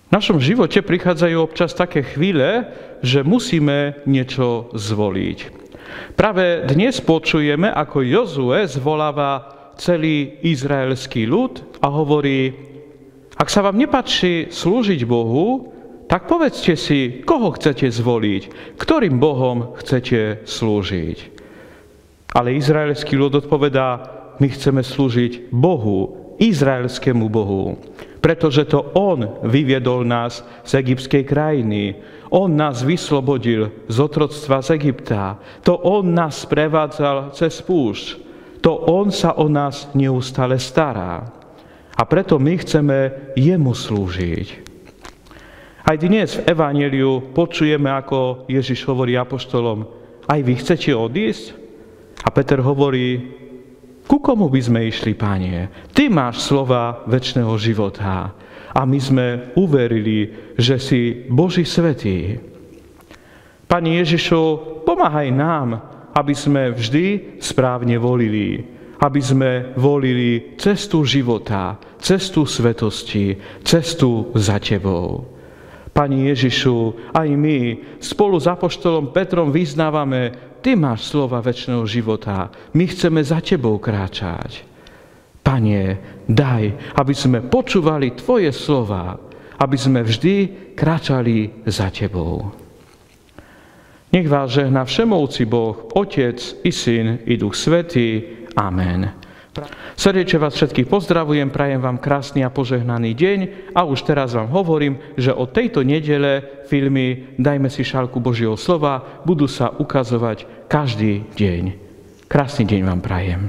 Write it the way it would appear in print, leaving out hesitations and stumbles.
V našom živote prichádzajú občas také chvíle, že musíme niečo zvoliť. Práve dnes počujeme, ako Jozue zvoláva celý izraelský ľud a hovorí: ak sa vám nepáči slúžiť Bohu, tak povedzte si, koho chcete zvoliť, ktorým Bohom chcete slúžiť. Ale izraelský ľud odpovedá: my chceme slúžiť Bohu, izraelskému Bohu, pretože to On vyviedol nás z egyptskej krajiny. On nás vyslobodil z otroctva z Egypta. To On nás prevádzal cez púšť. To On sa o nás neustále stará. A preto my chceme Jemu slúžiť. Aj dnes v Evanjeliu počujeme, ako Ježiš hovorí apoštolom: aj vy chcete odísť? A Peter hovorí: ku komu by sme išli, Pane? Ty máš slova večného života. A my sme uverili, že si Boží svätý. Pane Ježišu, pomáhaj nám, aby sme vždy správne volili. Aby sme volili cestu života, cestu svetosti, cestu za Tebou. Pane Ježišu, aj my spolu s apoštolom Petrom vyznávame: Ty máš slova večného života. My chceme za Tebou kráčať. Pane, daj, aby sme počúvali Tvoje slova, aby sme vždy kráčali za Tebou. Nech vás žehná všemovúci Boh, Otec i Syn i Duch Svätý. Amen. Srdečne vás všetkých pozdravujem, prajem vám krásny a požehnaný deň a už teraz vám hovorím, že od tejto nedele filmy Dajme si šálku Božieho slova budú sa ukazovať každý deň. Krásny deň vám prajem.